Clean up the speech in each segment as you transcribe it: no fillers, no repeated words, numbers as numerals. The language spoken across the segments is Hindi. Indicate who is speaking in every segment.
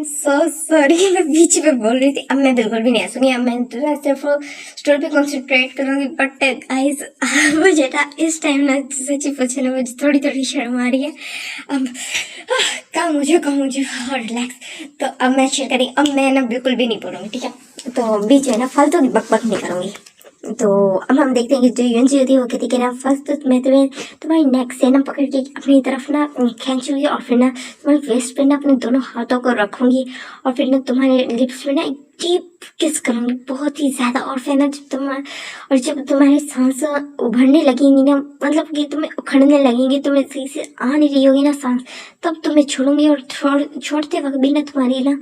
Speaker 1: सो सॉरी, मैं बीच में बोल रही थी। अब मैं बिल्कुल भी नहीं हंसूंगी, अब मैं तो सिर्फ स्टोरी पे कंसंट्रेट करूंगी। बट गाइस, मुझे ना इस टाइम ना सच्ची पूछे ना, मुझे थोड़ी थोड़ी शर्म आ रही है। अब काम हो जाए और रिलैक्स। तो अब मैं शेयर करी, अब मैं ना बिल्कुल भी नहीं बोलूंगी, ठीक है। तो बीच में ना फालतू की बक नहीं करूंगी। तो अब हम देखते हैं कि जो यूएनजी होती है वो कहती है कि ना फर्स्ट तो मैं तुम्हारी नेक से ना पकड़ के अपनी तरफ ना खींचूंगी, और फिर ना तुम्हारे वेस्ट पे ना अपने दोनों हाथों को रखूंगी, और फिर ना तुम्हारे लिप्स में ना एक डीप किस करूंगी, बहुत ही ज्यादा। और फिर ना जब तुम्हारी सांस उभरने लगेंगी ना, मतलब कि तुम्हें उखड़ने लगेंगी, तुम्हें सही से आ नहीं रही होगी ना सांस, तब तुम्हें छोड़ूंगी। और छोड़ते वक्त भी ना तुम्हारी ना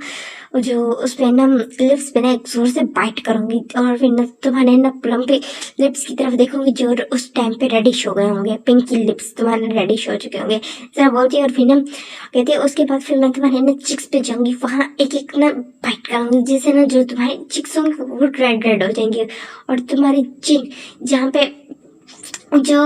Speaker 1: जो उस पे ना लिप्स पे ना एक जोर से बाइट करूंगी, और फिर ना तुम्हारे ना प्लम पे लिप्स की तरफ देखूंगी जो उस टाइम पे रेडिश हो गए होंगे, पिंकी लिप्स तुम्हारे रेडिश हो चुके होंगे, जरा बोलती है। और फिर ना कहती है उसके बाद फिर मैं तुम्हारे ना चिक्स पे जाऊंगी, वहाँ एक एक ना बाइट करूंगी, जिससे ना जो तुम्हारी चिक्स होंगी वो रेड रेड हो जाएंगी। और तुम्हारी चिन जहाँ पे जो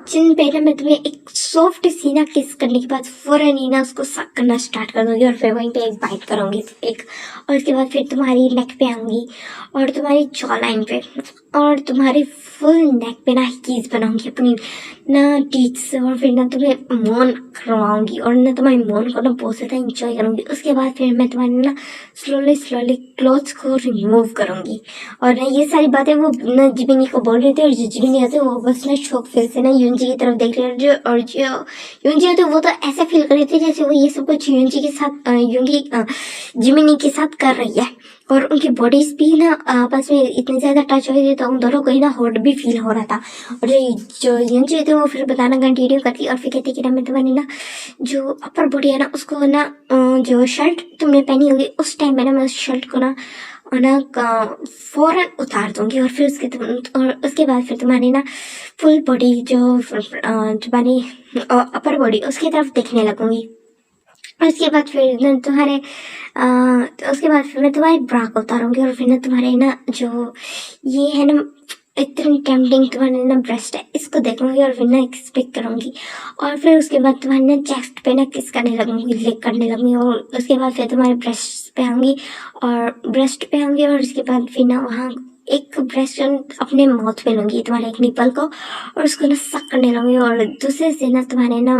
Speaker 1: चिन पे ना मैं तुम्हें एक सॉफ्ट सी ना किस करने के बाद फौरन ही ना उसको सक करना स्टार्ट कर दूंगी, और फिर वहीं पे एक बाइट करूंगी एक। और उसके बाद फिर तुम्हारी नेक पे आऊंगी, और तुम्हारी जॉ लाइन पे, और तुम्हारी फुल नेक पे ना कीज बनाऊंगी अपनी ना टीथ से, और फिर ना तुम्हें मौन करवाऊंगी, और ना तुम्हारी मौन को ना बहुत ज़्यादा इंजॉय करूंगी। उसके बाद फिर मैं तुम्हारे ना स्लोली स्लोली क्लोथ्स को रिमूव करूंगी। और ना ये सारी बातें वो ना जिमिनी को बोल रहे थे, और जो जिमिनी होते वो बस ना शौक फिर से ना यूनजी की तरफ देख रहे थे। और जो यूनजी होते वो तो ऐसे फील कर रहे थे जैसे वो ये सब कुछ यूनजी के साथ जिमिनी के साथ कर रही है, और उनकी बॉडीज भी ना आपस में इतने ज्यादा टच हो रही थी, तो उन दोनों को ही ना हॉट भी फील हो रहा था। और जो यूनजी थे वो फिर बताना कंटिन्यू करती, और फिर कहती कि ना मैं तुम्हारी ना जो अपर बॉडी है ना उसको ना जो शर्ट तुमने पहनी होगी उस टाइम में ना मैं उस शर्ट को ना फौरन उतार दूंगी, और फिर और उसके बाद फिर तुम्हारी ना फुल बॉडी जो तुम्हारी अपर बॉडी उसकी तरफ देखने लगूंगी। और उसके बाद फिर ना तो उसके बाद फिर मैं तुम्हारी ब्रा को उतारूंगी, और फिर ना तुम्हारे ना जो ये है ना इतनी टेम्पटिंग तुम्हारे ना ब्रेस्ट है इसको देखूंगी, और फिर ना एक्सपेक्ट करूंगी। और फिर उसके बाद तुम्हारे ना चेस्ट पे ना किस करने लगूंगी, लिक करने लगूंगी। और उसके बाद फिर तुम्हारे ब्रेस्ट पे आऊंगी, और उसके बाद फिर ना वहाँ एक ब्रेस्ट अपने माउथ पे लूंगी, तुम्हारे एक निपल को, और उसको ना सक करने लगूंगी, और दूसरे से ना तुम्हारे ना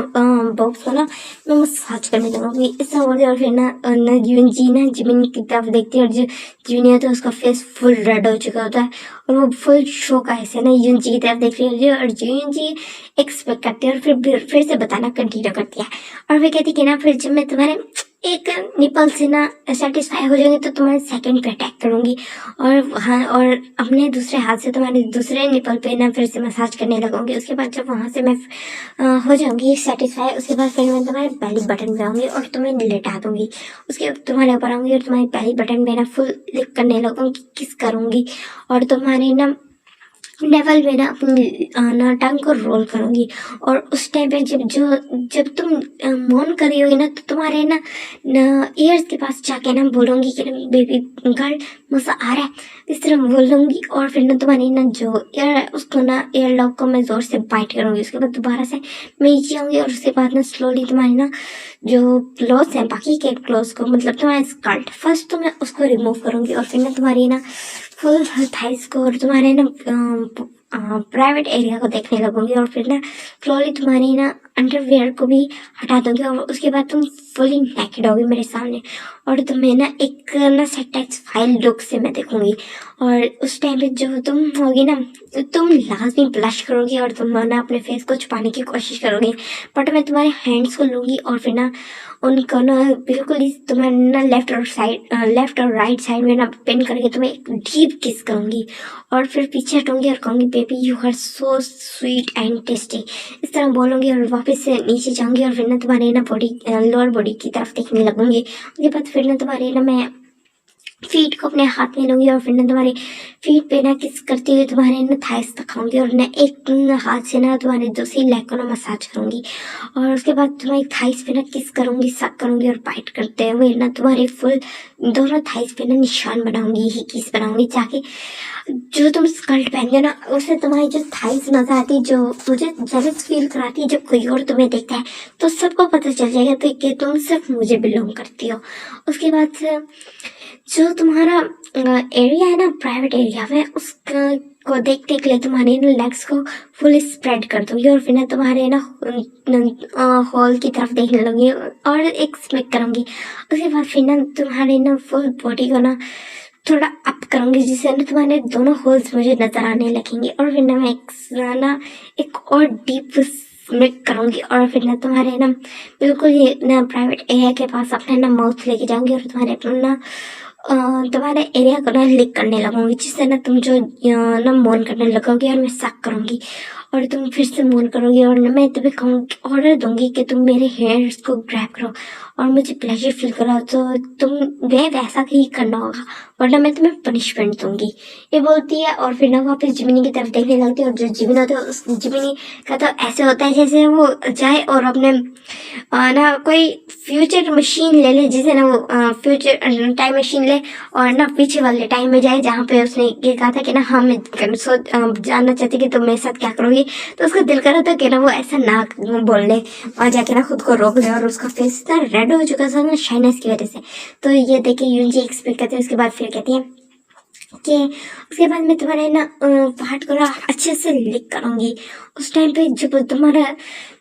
Speaker 1: बॉक्स को ना मैं मसाज करने लगूंगी। ऐसा बोलते, और फिर ना यूनजी ना जिमिनी की तरफ देखती है, और जो जिमिनी होता है उसका फेस फुल रेड हो चुका होता है, और वो फुल शौक ऐसे ना यूनजी की तरफ देख रही है, और जो यूनजी एक्सपेक्ट करती है, और फिर से बताना कंटिन्यू करती है। और फिर कहती कि ना फिर जब मैं तुम्हारे एक निपल से ना सेटिस्फाई हो जाएंगे तो तुम्हारे सेकंड पे अटैक करूंगी, और अपने दूसरे हाथ से तुम्हारे दूसरे निपल पे ना फिर से मसाज करने लगूंगी। उसके बाद जब वहां से मैं हो जाऊंगी सेटिस्फाई, उसके बाद फिर मैं तुम्हारे बेली बटन पे आऊंगी और तुम्हें लेटा दूंगी। उसके बाद तुम्हारे ऊपर आऊंगी और तुम्हारे बेली बटन पे ना फुल लिक करने लगूंगी, किस करूंगी, और तुम्हारे ना लेवल में ना अपनी ना टंग को रोल करूंगी। और उस टाइम पे जब तुम मौन कर रही होगी ना, तो तुम्हारे ना ईयर्स के पास जाके ना बोलूंगी कि बेबी गर्ल मजा आ रहा है, इस तरह बोलूंगी। और फिर ना तुम्हारी ना जो ईयर है उसको ना ईयर लॉक को मैं जोर से बाइट करूंगी। उसके बाद दोबारा से मैं नीचे आऊंगी, और उसके बाद ना स्लोली तुम्हारी ना जो क्लोथ्स है बाकी के क्लोथ्स को, मतलब तुम्हारा स्कर्ट फर्स्ट तो मैं उसको रिमूव करूंगी, और फिर ना तुम्हारी ना फुल थाइस को और तुम्हारे ना प्राइवेट एरिया को देखने लगूंगी, और फिर ना स्लोली तुम्हारी ना अंडरवेयर को भी हटा दूंगी, और उसके बाद तुम फुली नेकेड होगी मेरे सामने, और तुम्हें ना एक ना सेटिस्फाइड लुक से मैं देखूंगी। और उस टाइम पे जो तुम होगी ना, तुम लाजमी ब्लश करोगी, और तुम ना अपने फेस को छुपाने की कोशिश करोगी, बट मैं तुम्हारे हैंड्स को लूंगी, और फिर ना उनको ना बिल्कुल ही तुम्हें ना लेफ्ट और राइट साइड में ना पिन करके तुम्हें एक डीप किस करूंगी, और फिर पीछे हटूंगी और कहूंगी baby you are so sweet and tasty, इस तरह बोलूंगी। और वापस से नीचे जाऊंगी, और फिर ना तुम्हारे ना बॉडी लोअर बॉडी की तरफ देखने लगूंगी। उसके बाद फिर ना तुम्हारे ना मैं फीट को अपने हाथ में लूंगी और फिर ना तुम्हारे फीट पे ना किस करती हुई तुम्हारे ना थाइस तक खाऊंगी और ना एक हाथ से ना तुम्हारे दूसरी लेग को ना मसाज करूंगी और उसके बाद तुम्हारी थाइस पे ना किस करूंगी, सक करूंगी और बाइट करते हुए ना तुम्हारे फुल दोनों थाइस पे ना निशान बनाऊंगी, हिकीस बनाऊंगी, ताकि जो तुम स्कर्ट पहनते हो ना उससे तुम्हारी जो थाइस नजर आती है, जो मुझे जेलस फील कराती है, जब कोई और तुम्हें देखता है तो सबको पता चल जाएगा तो कि तुम सिर्फ मुझे बिलोंग करती हो। उसके बाद से जो तुम्हारा एरिया है ना प्राइवेट एरिया में, उसका को देखने के लिए तुम्हारे ना लेग्स को फुल स्प्रेड कर दूंगी और फिर ना तुम्हारे ना हॉल की तरफ देखने लगूंगी और एक स्मिक करूंगी। उसके बाद फिर ना तुम्हारे ना फुल बॉडी को ना थोड़ा अप करूंगी, जिससे ना तुम्हारे दोनों होल्स मुझे नजर आने लगेंगे और फिर ना मैं एक और डीप स्मिक करूंगी और फिर ना तुम्हारे ना बिल्कुल ये ना प्राइवेट एरिया के पास अपने ना माउथ लेके जाऊंगी और तुम्हारे अपना तुम्हारे एरिया को ना लिक करने लगूंगी, जिससे ना तुम जो ना मोन करने लगोगे और मैं सक करूंगी और तुम फिर से मोन करोगी और मैं तुम्हें कहूँगी, ऑर्डर दूंगी कि तुम मेरे हेयर्स को ग्रैब करो और मुझे प्लेजर फील करो, तो तुम वे वैसा ही करना होगा वरना मैं तुम्हें पनिशमेंट दूंगी। ये बोलती है और फिर ना वापस जिमिनी की तरफ देखने लगती है और जो जिमिनी होता है उस जिमिनी का तो ऐसे होता है जैसे वो जाए और अपने ना कोई फ्यूचर मशीन ले ले, जिसे ना वो फ्यूचर टाइम मशीन ले और ना पीछे वाले टाइम में जाए जहाँ पे उसने ये कहा था कि ना हाँ मैं जानना चाहती कि तुम मेरे साथ क्या करोगी, तो उसका दिल कर रहा था कि ना वो ऐसा ना बोल ले और जाके ना खुद को रोक ले और उसका फेस इतना रेड हो चुका था ना शाइनेस की वजह से। तो ये देखे यून जी एक्सपेक्ट करते हैं। उसके बाद फिर कहती है कि उसके बाद मैं तुम्हारे ना पार्ट को ना अच्छे से लिक करूँगी। उस टाइम पे जब तुम्हारा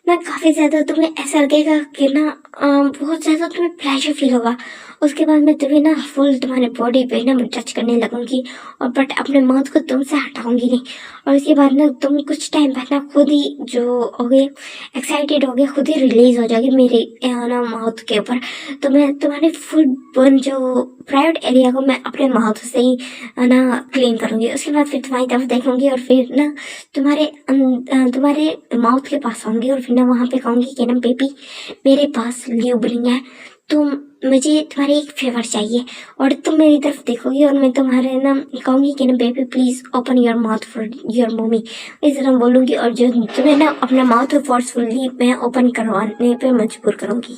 Speaker 1: ना काफ़ी ज़्यादा तुम्हें ऐसा लगेगा कि ना बहुत ज़्यादा तुम्हें प्लेजर फील होगा। उसके बाद मैं तुम्हें ना फुल तुम्हारे बॉडी पे ना टच करने लगूंगी और बट अपने माउथ को तुमसे हटाऊंगी नहीं। और उसके बाद ना तुम कुछ टाइम बाद ना खुद ही जो हो गए एक्साइटेड हो गए, खुद ही रिलीज हो जाओगे मेरे ना माउथ के ऊपर। तो मैं तुम्हारे फुल बर्न जो प्राइवेट एरिया को मैं अपने माउथ से ही ना क्लीन करूंगी। उसके बाद फिर तुम्हारी तरफ देखूंगी और फिर ना तुम्हारे माउथ के पास आऊंगी और फिर ना वहाँ पे कहूंगी कि ना बेबी मेरे पास ल्यूब्रिंग है, तुम मुझे तुम्हारी एक फेवर चाहिए। और तुम मेरी तरफ देखोगी और मैं तुम्हारे ना कहूंगी कि ना baby please open your mouth for your mummy, इस तरह बोलूंगी और जो तुम्हें ना अपना माउथ फोर्सफुली मैं ओपन करवाने पे मजबूर करूंगी।